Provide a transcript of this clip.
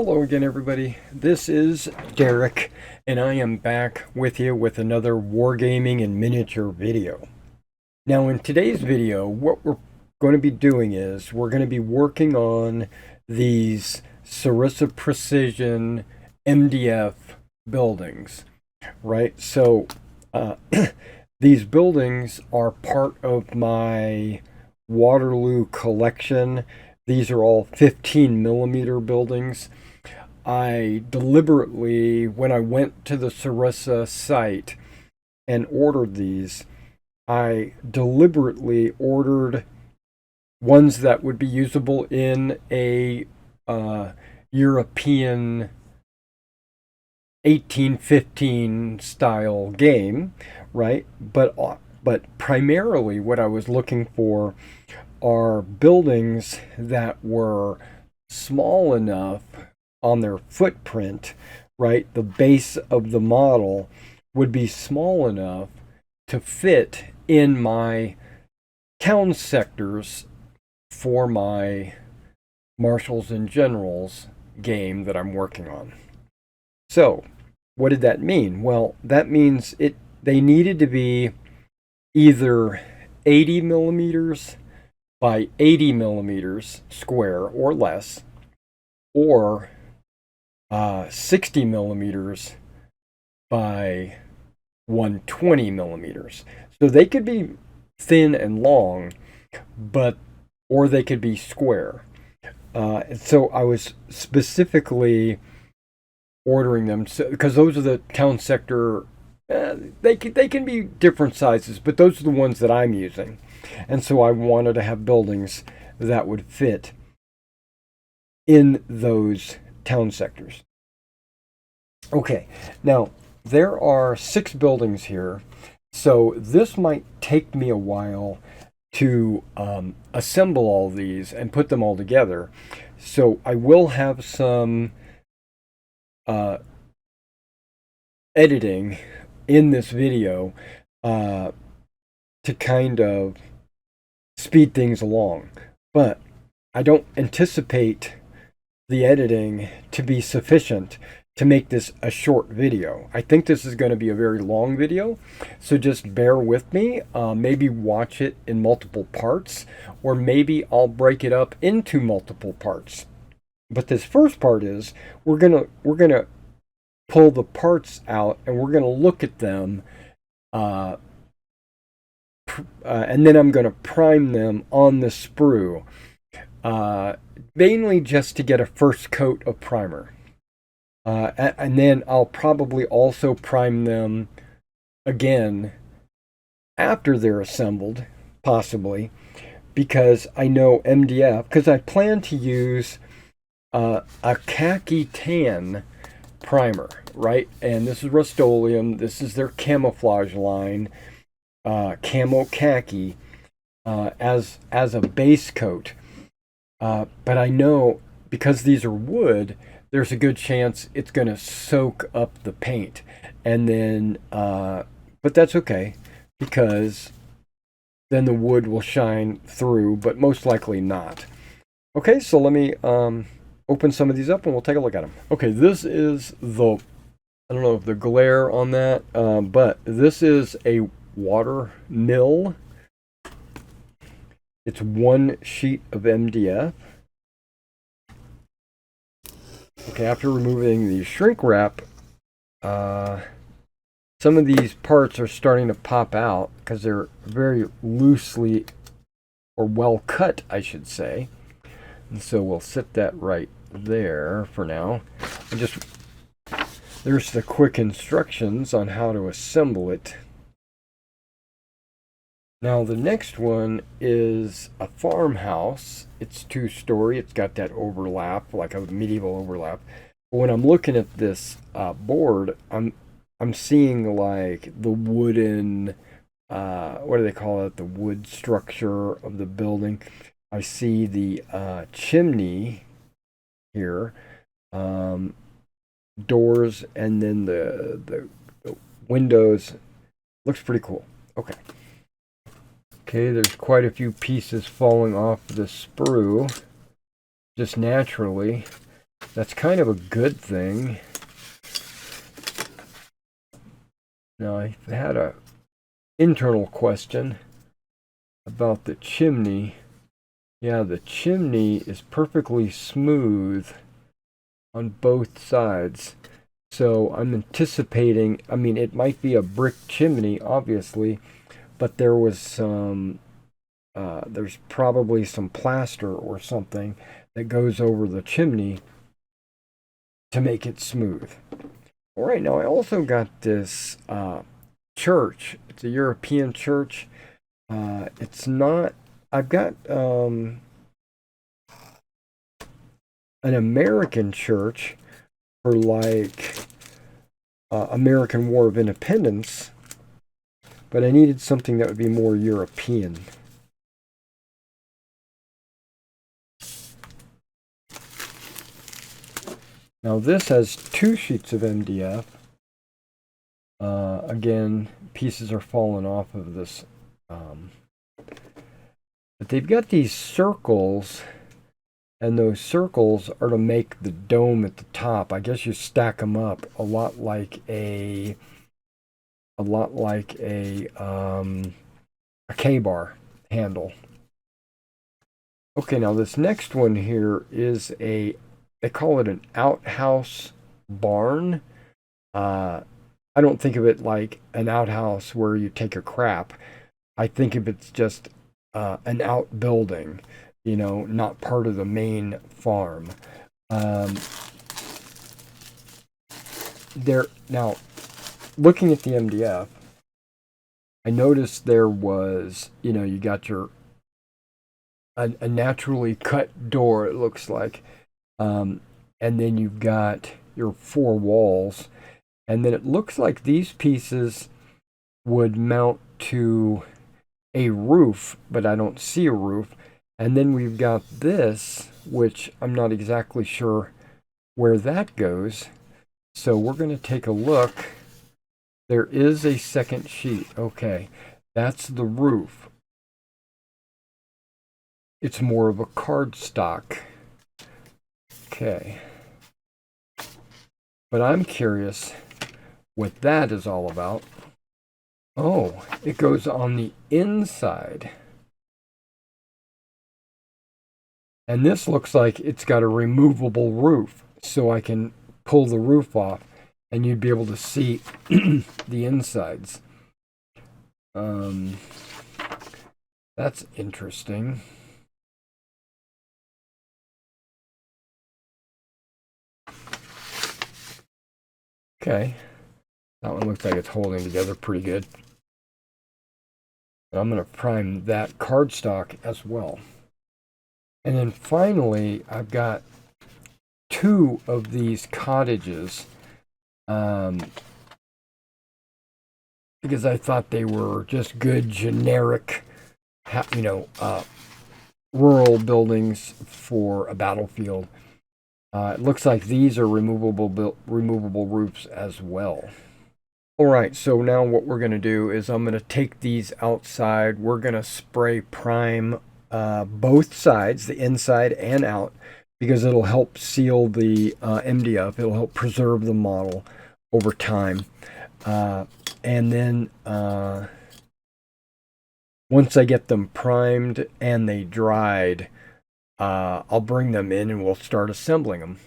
Hello again, everybody. This is Derek, and I am back with you with another Wargaming and miniature video. Now, in today's video, what we're going to be doing is we're going to be working on these Sarissa Precision MDF buildings, right? So, these buildings are part of my Waterloo collection. These are all 15 millimeter buildings. I deliberately, when I went to the Sarissa site and ordered these, I deliberately ordered ones that would be usable in a European 1815 style game, right? But primarily what I was looking for are buildings that were small enough on their footprint, right? The base of the model would be small enough to fit in my town sectors for my Marshals and Generals game that I'm working on. So, what did that mean? Well, that means they needed to be either 80 millimeters by 80 millimeters square or less, or 60 millimeters by 120 millimeters. So they could be thin and long, or they could be square. So I was specifically ordering them because those are the town sector. They can be different sizes, but those are the ones that I'm using. And so I wanted to have buildings that would fit in those town sectors. Okay, now there are 6 buildings here, so this might take me a while to assemble all these and put them all together. So I will have some editing in this video to kind of speed things along, but I don't anticipate the editing to be sufficient to make this a short video. I think this is going to be a very long video, so just bear with me. Maybe watch it in multiple parts, or maybe I'll break it up into multiple parts. But this first part is we're gonna pull the parts out and we're gonna look at them. And then I'm going to prime them on the sprue, mainly just to get a first coat of primer. And then I'll probably also prime them again after they're assembled, possibly, because I know MDF, because I plan to use a khaki tan primer, right? And this is Rust-Oleum. This is their camouflage line. Camo khaki as a base coat, but I know because these are wood, there's a good chance it's going to soak up the paint, and then but that's okay because then the wood will shine through, but most likely not. Okay, so let me open some of these up and we'll take a look at them. Okay, this is I don't know if the glare on that, but this is a water mill. It's 1 sheet of MDF. Okay, after removing the shrink wrap, some of these parts are starting to pop out because they're very loosely, or well cut, I should say. And so we'll set that right there for now. There's the quick instructions on how to assemble it. Now the next one is a farmhouse. It's 2-story. It's got that overlap, like a medieval overlap. But when I'm looking at this board, I'm seeing like the wooden, what do they call it? The wood structure of the building. I see the chimney here, doors, and then the windows. Looks pretty cool. Okay. Okay, there's quite a few pieces falling off the sprue, just naturally. That's kind of a good thing. Now, I had a internal question about the chimney. Yeah, the chimney is perfectly smooth on both sides. So I'm anticipating, I mean, it might be a brick chimney, obviously, but there was there's probably some plaster or something that goes over the chimney to make it smooth. All right, now I also got this church. It's a European church. It's not, I've got an American church for like American War of Independence, but I needed something that would be more European. Now this has 2 sheets of MDF. Again, pieces are falling off of this. But they've got these circles, and those circles are to make the dome at the top. I guess you stack them up a lot like a K-bar handle. Okay, now this next one here is they call it an outhouse barn. I don't think of it like an outhouse where you take a crap. I think of it's just an outbuilding, you know, not part of the main farm. Now, looking at the MDF, I noticed there was, you know, you got your a naturally cut door, it looks like, and then you've got your 4 walls, and then it looks like these pieces would mount to a roof, but I don't see a roof. And then we've got this, which I'm not exactly sure where that goes. So we're going to take a look. There is a second sheet. Okay, that's the roof. It's more of a cardstock. Okay. But I'm curious what that is all about. Oh, it goes on the inside. And this looks like it's got a removable roof, so I can pull the roof off and you'd be able to see the insides. That's interesting. Okay, that one looks like it's holding together pretty good. But I'm going to prime that cardstock as well. And then finally, I've got 2 of these cottages because I thought they were just good generic, rural buildings for a battlefield. It looks like these are removable roofs as well. All right, so now what we're going to do is I'm going to take these outside. We're going to spray prime both sides, the inside and out, because it'll help seal the MDF. It'll help preserve the model over time. And then once I get them primed and they dried, I'll bring them in and we'll start assembling them.